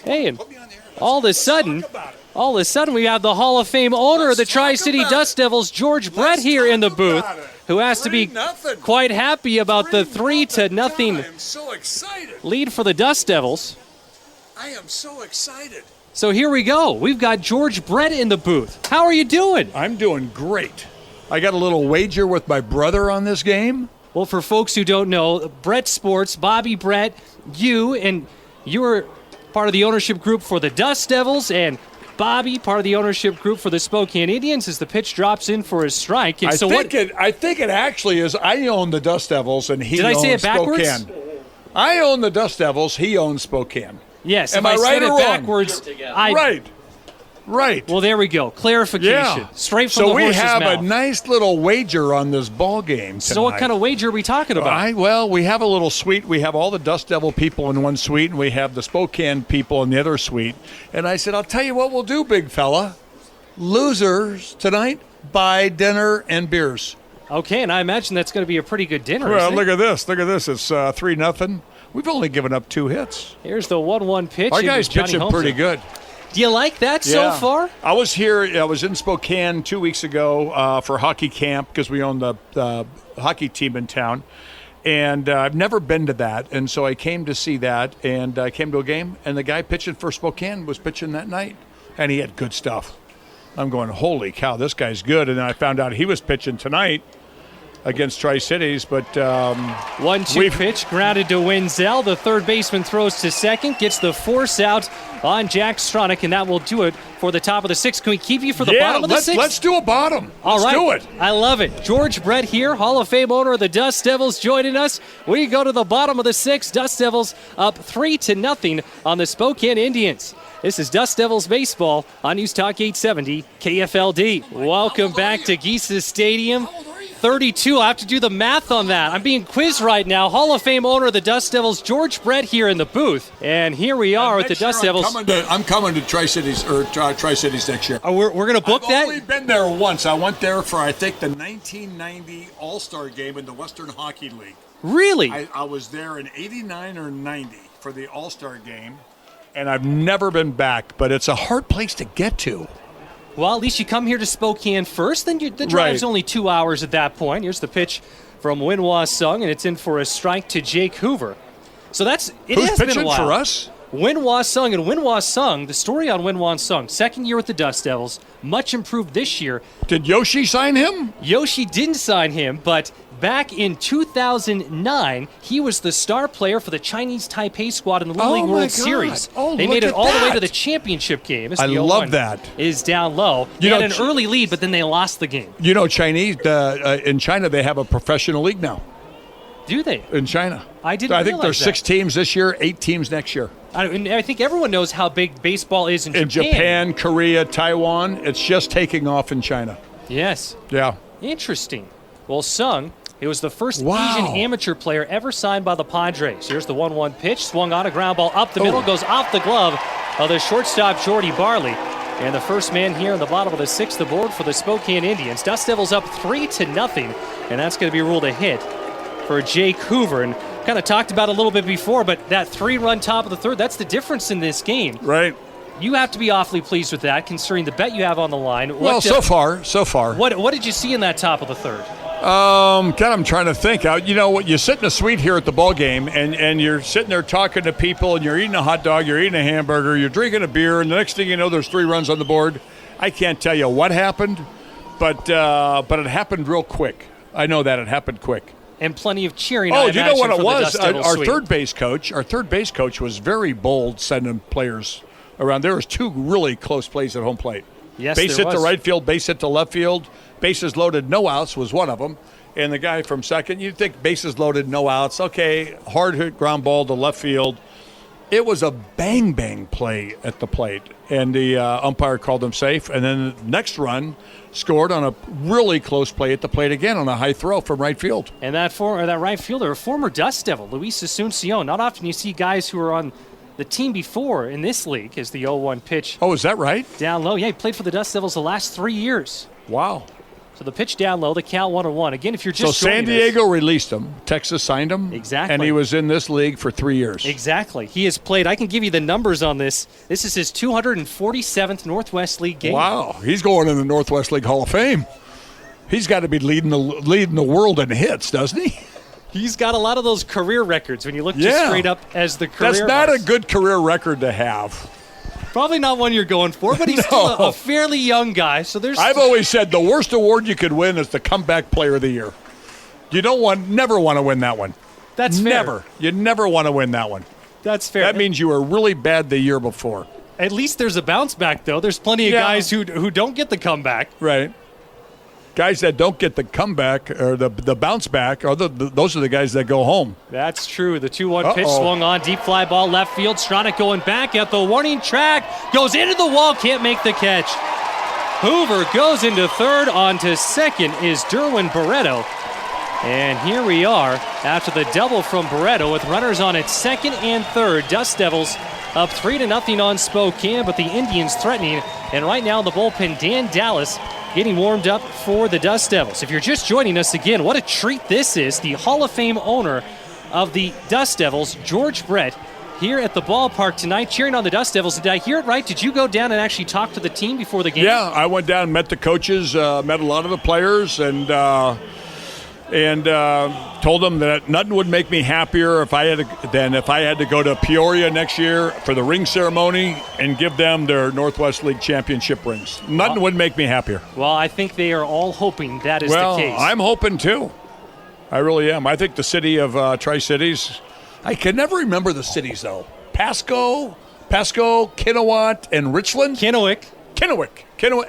Hey, and all of a sudden, we have the Hall of Fame owner of the Tri-City Dust Devils, George Brett, here in the booth, who has to be quite happy about the 3-0 lead for the Dust Devils. I am so excited. So here we go. We've got George Brett in the booth. How are you doing? I'm doing great. I got a little wager with my brother on this game. Well, for folks who don't know, Brett Sports, Bobby Brett, you're part of the ownership group for the Dust Devils, and Bobby, part of the ownership group for the Spokane Indians, as the pitch drops in for a strike. And I think it actually is. I own the Dust Devils, and he owns Spokane. Did I say it backwards? I own the Dust Devils. He owns Spokane. Yes. Am I right or wrong? Backwards, Right. Well, there we go. Clarification. Yeah. Straight from the horse's mouth. So we have a nice little wager on this ball game tonight. So what kind of wager are we talking about? Well, we have a little suite. We have all the Dust Devil people in one suite, and we have the Spokane people in the other suite. And I said, I'll tell you what we'll do, big fella. Losers tonight buy dinner and beers. Okay, and I imagine that's going to be a pretty good dinner. Well, look at this. It's 3-0. We've only given up 2 hits. Here's the 1-1 pitch. Our guy's pitching pretty good. Do you like that so far? I was in Spokane 2 weeks ago for hockey camp because we own the hockey team in town. And I've never been to that. And so I came to see that, and I came to a game, and the guy pitching for Spokane was pitching that night. And he had good stuff. I'm going, holy cow, this guy's good. And then I found out he was pitching tonight against Tri-Cities, but 1-2 pitch grounded to Wenzel. The third baseman throws to second, gets the force out on Jack Stronach, and that will do it for the top of the sixth. Can we keep you for the bottom of the sixth? Let's do a bottom. All right. Let's do it. I love it. George Brett here, Hall of Fame owner of the Dust Devils, joining us. We go to the bottom of the sixth. Dust Devils up 3-0 on the Spokane Indians. This is Dust Devils baseball on News Talk 870 KFLD. Welcome back to Geesis Stadium. 32. I have to do the math on that. I'm being quizzed right now. Hall of Fame owner of the Dust Devils, George Brett, here in the booth. And here we are with the Dust Devils. I'm coming to Tri-Cities next year. We're going to book that? I've only been there once. I went there for, I think, the 1990 All-Star game in the Western Hockey League. Really? I was there in 89 or 90 for the All-Star game, and I've never been back, but it's a hard place to get to. Well, at least you come here to Spokane first, then the drive's only 2 hours at that point. Here's the pitch from Winhwa Sung, and it's in for a strike to Jake Hoover. So Who's pitching for us? Winhwa Sung, and Winhwa Sung, the story on Winhwa Sung, second year with the Dust Devils, much improved this year. Did Yoshi sign him? Yoshi didn't sign him, but back in 2009, he was the star player for the Chinese Taipei squad in the Little League World Series. They made it all the way to the championship game. I love that. Is down low. They had an early lead, but then they lost the game. You know, in China, they have a professional league now. Do they? In China. I didn't realize think there's 6 teams this year, 8 teams next year. I think everyone knows how big baseball is in Japan. In Japan, Korea, Taiwan, it's just taking off in China. Yes. Yeah. Interesting. Well, Sung, it was the first Asian amateur player ever signed by the Padres. Here's the 1-1 pitch, swung on a ground ball up the middle, goes off the glove of the shortstop, Jordy Barley. And the first man here on the bottom of the sixth aboard for the Spokane Indians. Dust Devils up 3-0, and that's going to be ruled a hit for Jake Hoover. And kind of talked about a little bit before, but that 3-run top of the third, that's the difference in this game. Right. You have to be awfully pleased with that, considering the bet you have on the line. So far. What did you see in that top of the third? I'm trying to think. You sit in a suite here at the ball game, and you're sitting there talking to people, and you're eating a hot dog, you're eating a hamburger, you're drinking a beer, and the next thing you know, there's 3 runs on the board. I can't tell you what happened, but it happened real quick. I know that it happened quick. And plenty of cheering. Oh, you know what it was? Our third base coach was very bold sending players around. There was 2 really close plays at home plate. Yes, base hit to right field, base hit to left field. Bases loaded, no outs was one of them. And the guy from second, you'd think bases loaded, no outs. Okay, hard hit ground ball to left field. It was a bang play at the plate, and the umpire called him safe. And then the next run scored on a really close play at the plate again on a high throw from right field. And that right fielder, a former Dust Devil, Luis Asuncion. Not often you see guys who are on the team before in this league as the 0-1 pitch. Oh, is that right? Down low. Yeah, he played for the Dust Devils the last 3 years. Wow. So the pitch down low, the count 1-1. Again, if you're just so San joining Diego us, released him. Texas signed him. Exactly. And he was in this league for 3 years. Exactly. He has played, I can give you the numbers on this. This is his 247th Northwest League game. Wow. He's going in the Northwest League Hall of Fame. He's got to be leading the world in hits, doesn't he? He's got a lot of those career records when you look just straight up as the career. That's not a good career record to have. Probably not one you're going for, but he's still a fairly young guy. So I've always said the worst award you could win is the comeback player of the year. You never want to win that one. That's fair. Never. You never want to win that one. That's fair. That means you were really bad the year before. At least there's a bounce back, though. There's plenty of guys who don't get the comeback. Right. Guys that don't get the comeback or the bounce back, those are the guys that go home. That's true. The 2-1 pitch swung on. Deep fly ball left field. Stronach going back at the warning track. Goes into the wall. Can't make the catch. Hoover goes into third. On to second is Derwin Barreto. And here we are after the double from Barreto with runners on at second and third. Dust Devils up 3-0 on Spokane, but the Indians threatening. And right now in the bullpen, Dan Dallas getting warmed up for the Dust Devils. If you're just joining us again, what a treat this is. The Hall of Fame owner of the Dust Devils, George Brett, here at the ballpark tonight, cheering on the Dust Devils. Did I hear it right? Did you go down and actually talk to the team before the game? Yeah, I went down and met the coaches, met a lot of the players, and told them that nothing would make me happier if I had to go to Peoria next year for the ring ceremony and give them their Northwest League championship rings. Nothing would make me happier. Well, I think they are all hoping that is the case. I'm hoping too. I really am. I think the city of Tri-Cities, I can never remember the cities though. Pasco, Kennewick, and Richland? Kennewick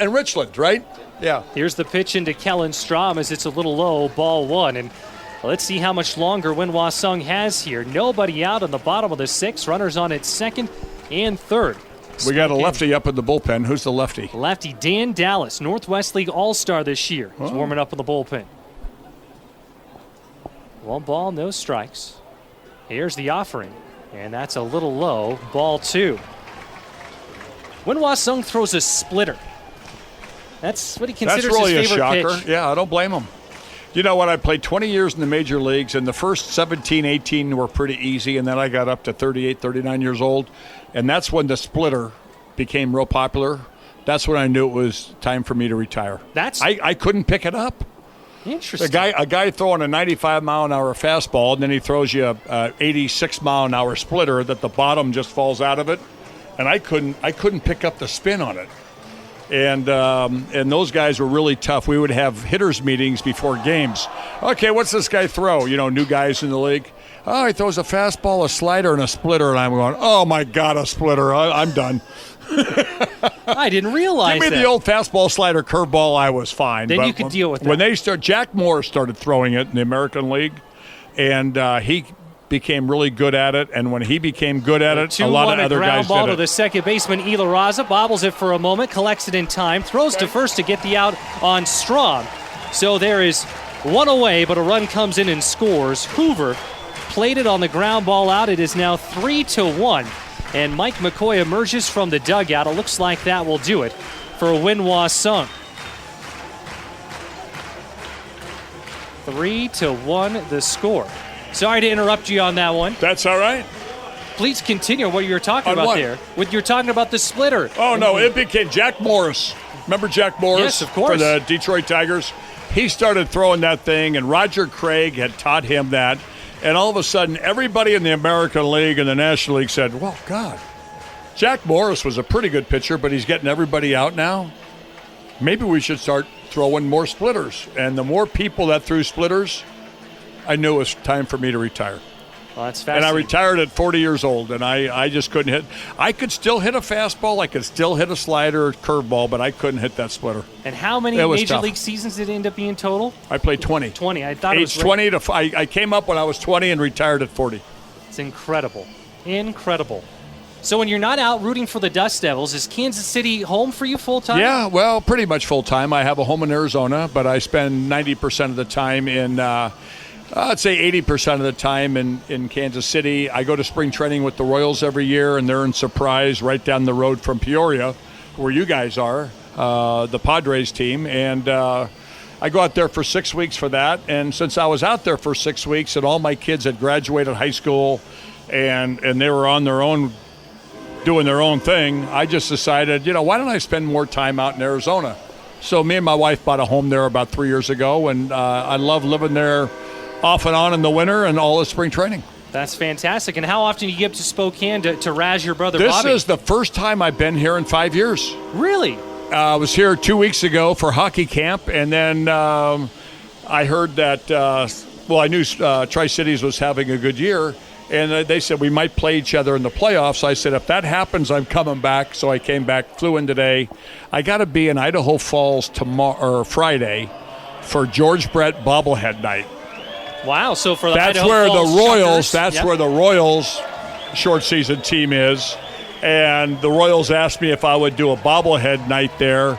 and Richland, right? Yeah. Here's the pitch into Kellen Strom as it's a little low, ball one. And let's see how much longer Win-Wah Sung has here. Nobody out in the bottom of the sixth. Runners on at second and third. We got a lefty up in the bullpen. Who's the lefty? Lefty Dan Dallas, Northwest League All-Star this year. He's warming up in the bullpen. 1 ball, no strikes. Here's the offering, and that's a little low, ball 2. Win-Wah Sung throws a splitter. That's what he considers That's really his favorite a shocker. pitch. Yeah, I don't blame him. You know what? I played 20 years in the major leagues, and the first 17, 18 were pretty easy, and then I got up to 38, 39 years old, and that's when the splitter became real popular. That's when I knew it was time for me to retire. I couldn't pick it up. Interesting. A guy throwing a 95-mile-an-hour fastball, and then he throws you a 86-mile-an-hour splitter that the bottom just falls out of it, and I couldn't pick up the spin on it. And those guys were really tough. We would have hitters meetings before games. Okay, what's this guy throw? You know, new guys in the league. Oh, he throws a fastball, a slider, and a splitter. And I'm going, oh, my God, a splitter. I'm done. I didn't realize that. Give me the old fastball, slider, curveball. I was fine. Then you could deal with that. When Jack Morris started throwing it in the American League, and he became really good at it, and when he became good at it, a lot of other guys did it. Ball to the second baseman, Ela Raza, bobbles it for a moment, collects it in time, throws to first to get the out on Strom. So there is one away, but a run comes in and scores. Hoover played it on the ground ball out. It is now 3-1, and Mike McCoy emerges from the dugout. It looks like that will do it for Win-Wah Sung. 3-1 the score. Sorry to interrupt you on that one. That's all right. Please continue what you were talking on about what? there. You're talking about the splitter. Oh, no, it became Jack Morris. Remember Jack Morris? Yes, of course. For the Detroit Tigers? He started throwing that thing, and Roger Craig had taught him that. And all of a sudden, everybody in the American League and the National League said, well, God, Jack Morris was a pretty good pitcher, but he's getting everybody out now. Maybe we should start throwing more splitters. And the more people that threw splitters, I knew it was time for me to retire. Well, that's fascinating. And I retired at 40 years old, and I just couldn't hit. I could still hit a fastball. I could still hit a slider or curveball, but I couldn't hit that splitter. And how many Major League seasons did it end up being total? I played 20. 20. I thought it was 20 to I came up when I was 20 and retired at 40. It's incredible. Incredible. So when you're not out rooting for the Dust Devils, is Kansas City home for you full-time? Yeah, well, pretty much full-time. I have a home in Arizona, but I spend 90% of the time in I'd say 80% of the time in Kansas City. I go to spring training with the Royals every year, and they're in Surprise right down the road from Peoria, where you guys are, the Padres team. And I go out there for 6 weeks for that. And since I was out there for 6 weeks and all my kids had graduated high school and they were on their own doing their own thing, I just decided, why don't I spend more time out in Arizona? So me and my wife bought a home there about 3 years ago, and I love living there off and on in the winter and all the spring training. That's fantastic. And how often do you get to Spokane to razz your brother This Bobby? is the first time I've been here in 5 years. Really? I was here 2 weeks ago for hockey camp, and then I heard that, I knew Tri-Cities was having a good year, and they said we might play each other in the playoffs. I said, if that happens, I'm coming back. So I came back, flew in today. I got to be in Idaho Falls tomorrow or Friday for George Brett bobblehead night. Wow! So for the that's Idaho where Falls the Royals. Chuckers, That's yep. where the Royals short season team is, and the Royals asked me if I would do a bobblehead night there,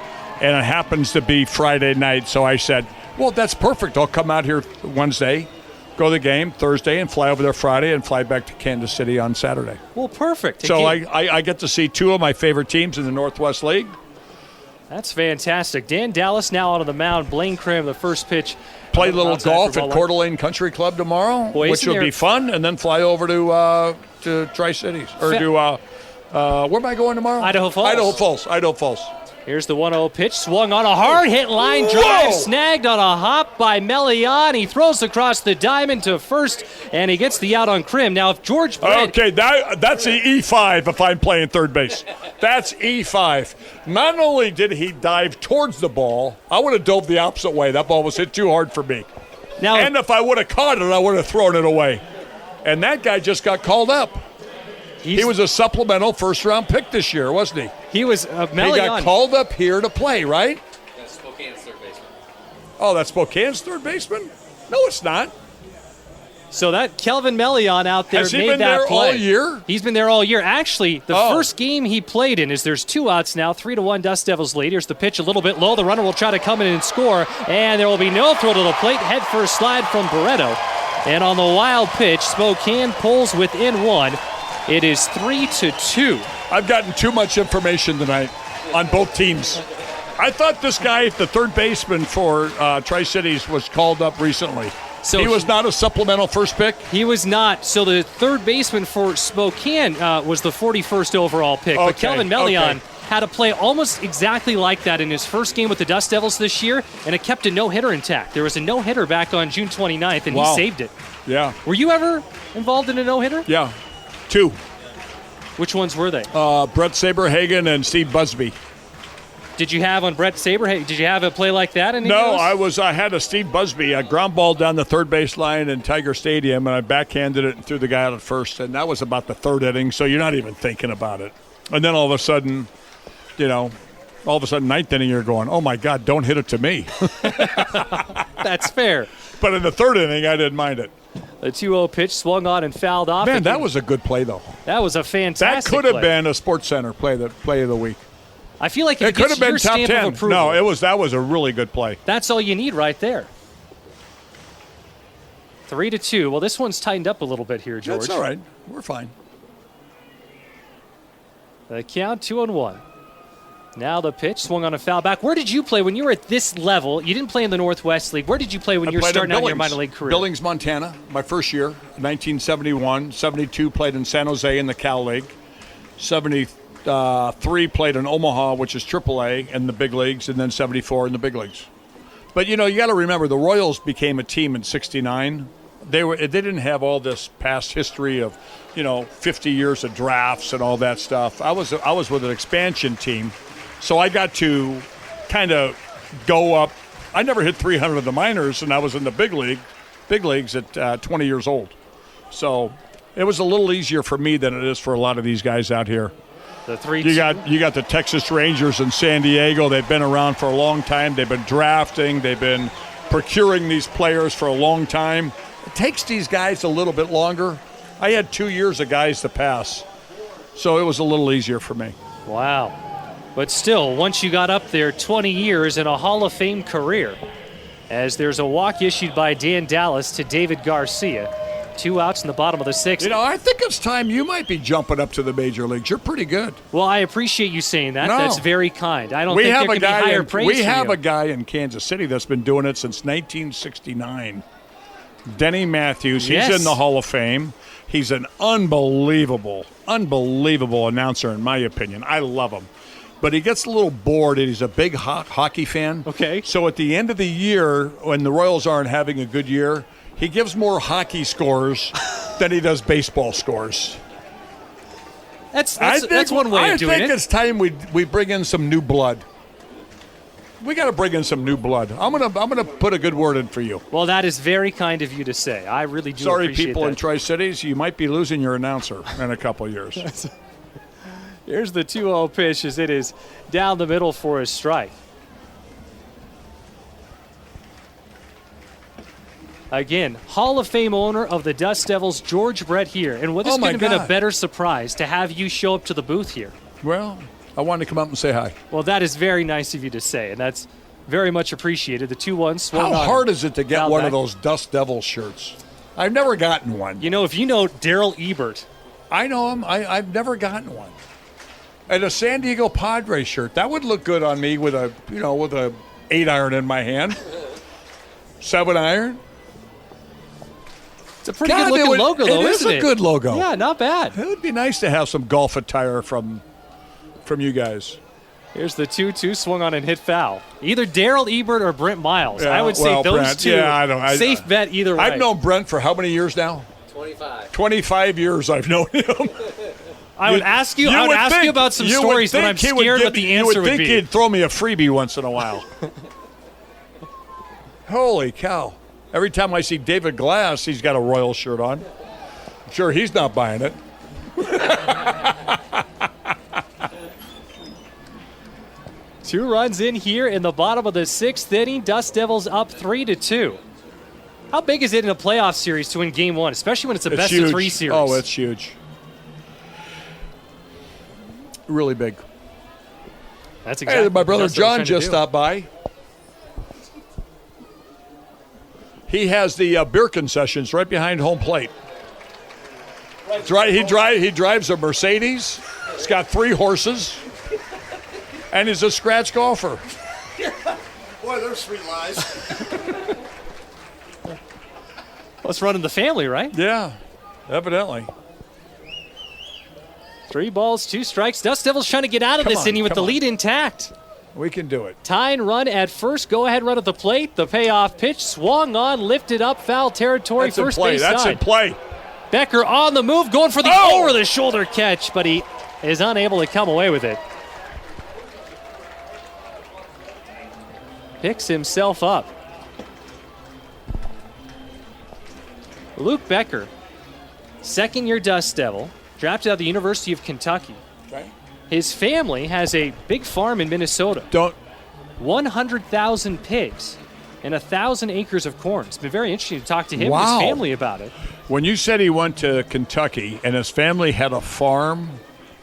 and it happens to be Friday night. So I said, well, that's perfect. I'll come out here Wednesday, go to the game Thursday, and fly over there Friday, and fly back to Kansas City on Saturday. Well, perfect. So I get to see two of my favorite teams in the Northwest League. That's fantastic. Dan Dallas now out on the mound. Blaine Crim, the first pitch. Play a little golf at Coeur d'Alene Country Club tomorrow, which will be fun, and then fly over to Tri-Cities. Or where am I going tomorrow? Idaho Falls. Idaho Falls. Here's the 1-0 pitch. Swung on a hard hit line drive. Whoa! Snagged on a hop by Melian. He throws across the diamond to first, and he gets the out on Crim. Now, if George Brett... Okay, that's the E5 if I'm playing third base. That's E5. Not only did he dive towards the ball, I would have dove the opposite way. That ball was hit too hard for me. Now, and if I would have caught it, I would have thrown it away. And that guy just got called up. He was a supplemental first-round pick this year, wasn't he? He was Melian. He got called up here to play, right? That's Spokane's third baseman. Oh, that's Spokane's third baseman? No, it's not. So that Kelvin Melian out there Has he made been that there play. all year? He's been there all year. Actually, the first game he played in is there's 2 outs now, 3-1 Dust Devils lead. Here's the pitch a little bit low. The runner will try to come in and score, and there will be no throw to the plate. Head first slide from Barreto. And on the wild pitch, Spokane pulls within 1. It is 3-2. I've gotten too much information tonight on both teams. I thought this guy, the third baseman for Tri-Cities, was called up recently. So he was not a supplemental first pick? He was not. So the third baseman for Spokane was the 41st overall pick. But Kelvin Melian had a play almost exactly like that in his first game with the Dust Devils this year, and it kept a no-hitter intact. There was a no-hitter back on June 29th, and he saved it. Yeah. Were you ever involved in a no-hitter? Yeah. 2. Which ones were they? Brett Saberhagen and Steve Busby. Did you have on Brett Saberhagen? Did you have a play like that? No, I had a Steve Busby, a ground ball down the third base line in Tiger Stadium, and I backhanded it and threw the guy out at first, and that was about the third inning, so you're not even thinking about it. And then all of a sudden, ninth inning, you're going, oh, my God, don't hit it to me. That's fair. But in the third inning, I didn't mind it. The 2-0 pitch swung on and fouled off. Man, that was a good play, though. That was a fantastic That could have been a SportsCenter play of the week. I feel like it could have been your top stamp 10. of approval, No, that was a really good play. That's all you need right there. 3-2. Well, this one's tightened up a little bit here, George. That's all right. We're fine. The count 2-1. Now the pitch swung on a foul back. Where did you play when you were at this level? You didn't play in the Northwest League. Where did you play when you were starting out your minor league career? Billings, Montana, my first year, 1971. 72 played in San Jose in the Cal League. 73 played in Omaha, which is AAA, in the big leagues, and then 74 in the big leagues. But, you got to remember, the Royals became a team in 69. They didn't have all this past history of, 50 years of drafts and all that stuff. I was with an expansion team. So I got to kind of go up. I never hit 300 in the minors, and I was in the big leagues at 20 years old. So it was a little easier for me than it is for a lot of these guys out here. The 3-2. You got the Texas Rangers in San Diego. They've been around for a long time. They've been drafting. They've been procuring these players for a long time. It takes these guys a little bit longer. I had 2 years of guys to pass, so it was a little easier for me. Wow. But still, once you got up there, 20 years in a Hall of Fame career. As there's a walk issued by Dan Dallas to David Garcia. 2 outs in the bottom of the 6th. You know, I think it's time you might be jumping up to the major leagues. You're pretty good. Well, I appreciate you saying that. No. That's very kind. I don't think there can be higher praise We for have you. a guy in Kansas City that's been doing it since 1969. Denny Matthews. He's Yes. in the Hall of Fame. He's an unbelievable announcer, in my opinion. I love him. But he gets a little bored, and he's a big hockey fan. Okay. So at the end of the year, when the Royals aren't having a good year, he gives more hockey scores than he does baseball scores. That's one way of doing I think it. it's time we bring in some new blood. We got to bring in some new blood. I'm gonna put a good word in for you. Well, that is very kind of you to say. I really do Sorry, appreciate people that. in Tri-Cities, you might be losing your announcer in a couple of years. Here's the 2-0 pitch as it is down the middle for a strike. Again, Hall of Fame owner of the Dust Devils, George Brett here. And what this Oh, my could have been a God. better surprise to have you show up to the booth here. Well, I wanted to come up and say hi. Well, that is very nice of you to say, and that's very much appreciated. The 2-1 swung How on. hard is it to get Foul one back. of those Dust Devil shirts? I've never gotten one. You know, if you know Daryl Ebert, I know him. I've never gotten one. And a San Diego Padres shirt, that would look good on me with a 8-iron in my hand. 7-iron. it's a pretty good looking logo, though, isn't it? It is a good logo. Yeah, not bad. It would be nice to have some golf attire from you guys. Here's the 2-2 swung on and hit foul. Either Daryl Ebert or Brent Miles. Yeah, I would say well, those Brent, two. yeah, I don't- safe bet either way. I've known Brent for how many years now? 25. 25 years I've known him. I would ask you. I would ask you about some you would stories, but think I'm he would scared give what the me- answer you would would think be. he'd throw me a freebie once in a while. Holy cow. Every time I see David Glass, he's got a Royal shirt on. I'm sure he's not buying it. 2 runs in here in the bottom of the 6th inning. Dust Devils up 3-2. How big is it in a playoff series to win Game 1, especially when it's a It's best huge. of 3 series? Oh, it's huge. Really big. That's exactly Hey, my what brother Dust Devils John trying to just do. stopped by. He has the beer concessions right behind home plate. He drives a Mercedes. He's got 3 horses, and he's a scratch golfer. Boy, those sweet lies. Let's run in the family, right? Yeah, evidently. 3 balls, 2 strikes. Dust Devils trying to get out of Come this on, inning with the come on. lead intact. We can do it. Tying run at first. Go-ahead run at the plate. The payoff pitch swung on, lifted up, foul territory, That's in first play. base That's side. in play. Becker on the move, going for the Oh! over-the-shoulder catch, but he is unable to come away with it. Picks himself up. Luke Becker, second-year Dust Devil, drafted out of the University of Kentucky. Okay. His family has a big farm in Minnesota. Don't. 100,000 pigs and 1,000 acres of corn. It's been very interesting to talk to him and Wow. his family about it. When you said he went to Kentucky and his family had a farm,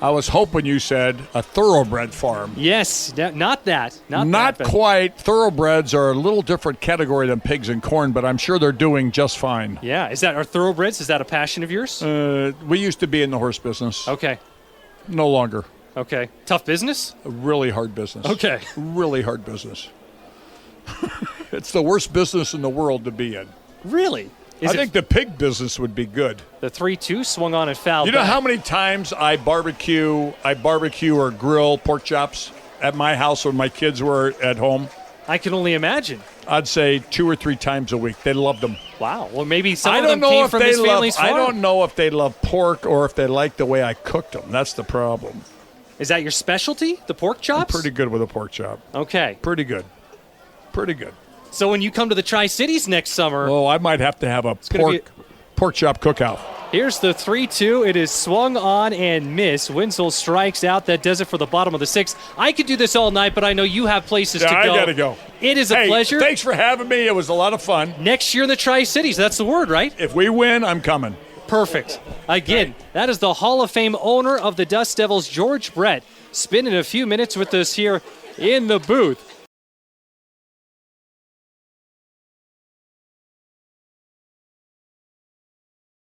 I was hoping you said a thoroughbred farm. Yes, not that. Not Not that, but quite. Thoroughbreds are a little different category than pigs and corn, but I'm sure they're doing just fine. Yeah, are thoroughbreds? Is that a passion of yours? We used to be in the horse business. Okay. No longer. Okay. Tough business? A really hard business. Okay. Really hard business. It's the worst business in the world to be in. Really? I think the pig business would be good. the 3-2 swung on and fouled You know back. how many times I barbecue or grill pork chops at my house when my kids were at home? I can only imagine. I'd say 2 or 3 times a week. They loved them. Wow. Well, maybe some I of don't them know came if from they his love. family's I farm. don't know if they love pork or if they like the way I cooked them. That's the problem. Is that your specialty, the pork chops? Pretty good with a pork chop. Okay. Pretty good. Pretty good. So when you come to the Tri-Cities next summer, Oh, I might have to have a gonna pork chop cookout. here's the 3-2. It is swung on and missed. Winslow strikes out. That does it for the bottom of the 6th. I could do this all night, but I know you have places Yeah, to I go. gotta go. It is a Hey, pleasure. thanks for having me. It was a lot of fun. Next year in the Tri-Cities, that's the word, right? If we win, I'm coming. Perfect. Again, that is the Hall of Fame owner of the Dust Devils, George Brett, spending a few minutes with us here in the booth.